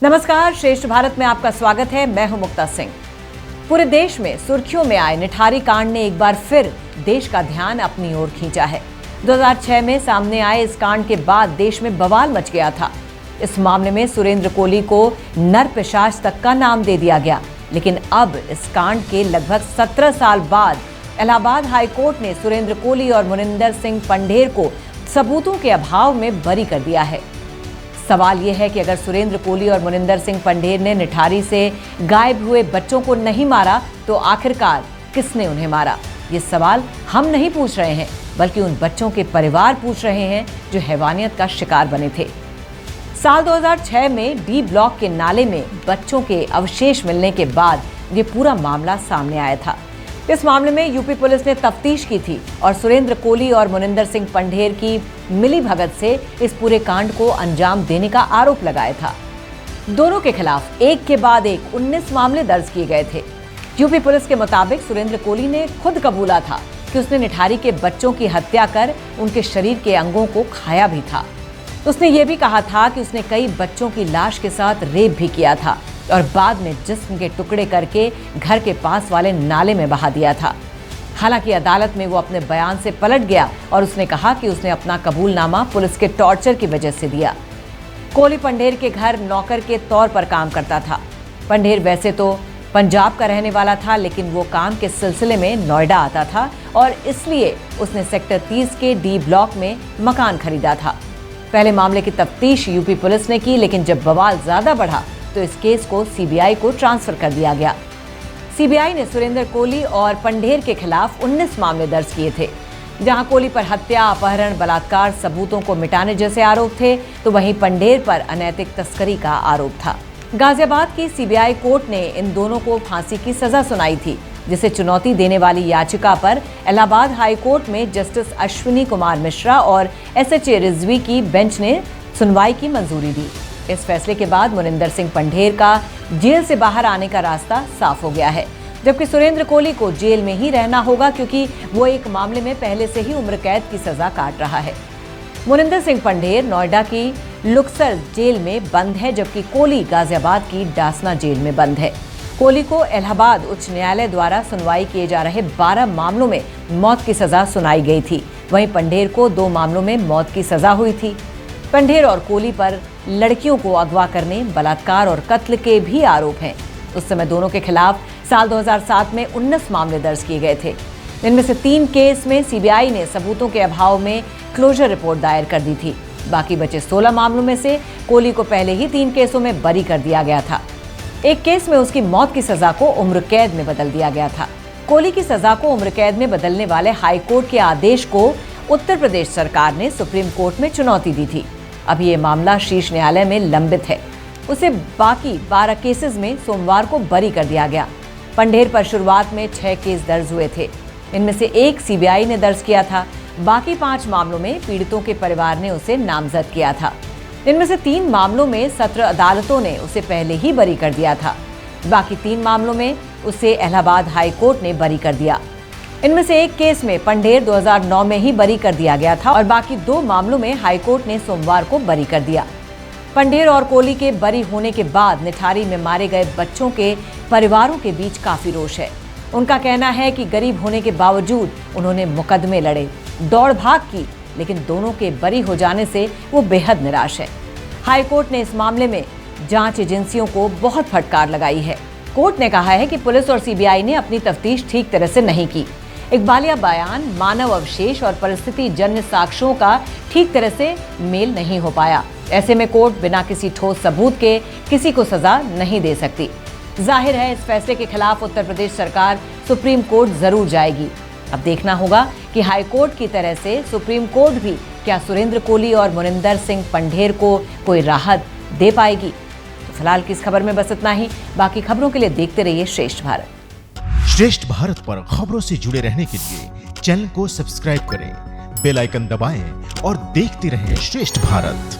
नमस्कार, श्रेष्ठ भारत में आपका स्वागत है। मैं हूं मुक्ता सिंह। पूरे देश में सुर्खियों में आए निठारी कांड ने एक बार फिर देश का ध्यान अपनी ओर खींचा है। 2006 में सामने आए इस कांड के बाद देश में बवाल मच गया था। इस मामले में सुरेंद्र कोली को नरपिशाच तक का नाम दे दिया गया, लेकिन अब इस कांड के लगभग 17 साल बाद इलाहाबाद हाईकोर्ट ने सुरेंद्र कोली और मुनिंदर सिंह पंढेर को सबूतों के अभाव में बरी कर दिया है। सवाल यह है कि अगर सुरेंद्र कोली और मुनिंदर सिंह पंढेर ने निठारी से गायब हुए बच्चों को नहीं मारा तो आखिरकार किसने उन्हें मारा? ये सवाल हम नहीं पूछ रहे हैं, बल्कि उन बच्चों के परिवार पूछ रहे हैं जो हैवानियत का शिकार बने थे। साल 2006 में डी ब्लॉक के नाले में बच्चों के अवशेष मिलने के बाद ये पूरा मामला सामने आया था। इस मामले में यूपी पुलिस ने तफ्तीश की थी और सुरेंद्र कोली और मुनिंदर सिंह पंढेर की मिलीभगत से इस पूरे कांड को अंजाम देने का आरोप लगाया था। दोनों के खिलाफ एक के बाद एक 19 मामले दर्ज किए गए थे। यूपी पुलिस के मुताबिक सुरेंद्र कोली ने खुद कबूला था कि उसने निठारी के बच्चों की हत्या कर उनके शरीर के अंगों को खाया भी था। उसने ये भी कहा था कि उसने कई बच्चों की लाश के साथ रेप भी किया था और बाद में जिस्म के टुकड़े करके घर के पास वाले नाले में बहा दिया था। हालांकि अदालत में वो अपने बयान से पलट गया और उसने कहा कि उसने अपना कबूलनामा पुलिस के टॉर्चर की वजह से दिया। कोली पंढेर के घर नौकर के तौर पर काम करता था। पंढेर वैसे तो पंजाब का रहने वाला था, लेकिन वो काम के सिलसिले में नोएडा आता था और इसलिए उसने सेक्टर 30 के डी ब्लॉक में मकान खरीदा था। पहले मामले की तफ्तीश यूपी पुलिस ने की, लेकिन जब बवाल ज्यादा बढ़ा तो इस केस को सीबीआई को ट्रांसफर कर दिया गया। सीबीआई ने सुरेंद्र कोली और पंढेर के खिलाफ 19 मामले दर्ज किए थे। जहां कोली पर हत्या, अपहरण, बलात्कार, सबूतों को मिटाने जैसे आरोप थे, तो वहीं पंढेर पर अनैतिक तस्करी का आरोप था। गाजियाबाद की सीबीआई कोर्ट ने इन दोनों को फांसी की सजा सुनाई थी, जिसे चुनौती देने वाली याचिका पर इलाहाबाद हाई कोर्ट में जस्टिस अश्विनी कुमार मिश्रा और एसएचए रिजवी की बेंच ने सुनवाई की मंजूरी दी। इस फैसले के बाद मुनिंदर सिंह पंढेर का जेल से बाहर आने का रास्ता साफ हो गया है, जबकि सुरेंद्र कोली को जेल में ही रहना होगा, क्योंकि वो एक मामले में पहले से ही उम्र कैद की सजा काट रहा है। मुनिंदर सिंह पंढेर नोएडा की लुक्सर जेल में बंद है, जबकि कोली गाजियाबाद की डासना जेल में बंद है। कोली को इलाहाबाद उच्च न्यायालय द्वारा सुनवाई किए जा रहे 12 मामलों में मौत की सजा सुनाई गई थी। वहीं पंढेर को 2 मामलों में मौत की सजा हुई थी। पंढेर और कोली पर लड़कियों को अगवा करने, बलात्कार और कत्ल के भी आरोप हैं। उस समय दोनों के खिलाफ साल 2007 में 19 मामले दर्ज किए गए थे। इनमें से 3 केस में सीबीआई ने सबूतों के अभाव में क्लोजर रिपोर्ट दायर कर दी थी। बाकी बचे 16 मामलों में से कोली को पहले ही 3 केसों में बरी कर दिया गया था। एक केस में उसकी मौत की सजा को उम्र कैद में बदल दिया गया था। कोली की सजा को उम्र कैद में बदलने वाले हाईकोर्ट के आदेश को उत्तर प्रदेश सरकार ने सुप्रीम कोर्ट में चुनौती दी थी। अब ये मामला शीर्ष न्यायालय में लंबित है। उसे बाकी 12 केसेस में सोमवार को बरी कर दिया गया। पंढेर पर शुरुआत में 6 केस दर्ज हुए थे। इनमें से 1 सीबीआई ने दर्ज किया था। बाकी 5 मामलों में पीड़ितों के परिवार ने उसे नामजद किया था। इनमें से 3 मामलों में सत्र अदालतों ने उसे पहले ही बरी कर दिया था। बाकी 3 मामलों में उसे इलाहाबाद हाई कोर्ट ने बरी कर दिया। इनमें से 1 केस में पंढेर 2009 में ही बरी कर दिया गया था और बाकी 2 मामलों में हाईकोर्ट ने सोमवार को बरी कर दिया। पंढेर और कोली के बरी होने के बाद निठारी में मारे गए बच्चों के परिवारों के बीच काफी रोष है। उनका कहना है कि गरीब होने के बावजूद उन्होंने मुकदमे लड़े, दौड़ भाग की, लेकिन दोनों के बरी हो जाने से वो बेहद निराश है। हाईकोर्ट ने इस मामले में जांच एजेंसियों को बहुत फटकार लगाई है। कोर्ट ने कहा है कि पुलिस और सीबीआई ने अपनी तफ्तीश ठीक तरह से नहीं की। इकबालिया बयान, मानव अवशेष और परिस्थिति जन्य साक्ष्यों का ठीक तरह से मेल नहीं हो पाया। ऐसे में कोर्ट बिना किसी ठोस सबूत के किसी को सजा नहीं दे सकती। जाहिर है इस फैसले के खिलाफ उत्तर प्रदेश सरकार सुप्रीम कोर्ट जरूर जाएगी। अब देखना होगा कि हाई कोर्ट की तरह से सुप्रीम कोर्ट भी क्या सुरेंद्र कोली और मुनिंदर सिंह पंढेर को कोई राहत दे पाएगी। तो फिलहाल की इस खबर में बस इतना ही। बाकी खबरों के लिए देखते रहिए श्रेष्ठ भारत। श्रेष्ठ भारत पर खबरों से जुड़े रहने के लिए चैनल को सब्सक्राइब करें, बेल आइकन दबाएं और देखते रहें श्रेष्ठ भारत।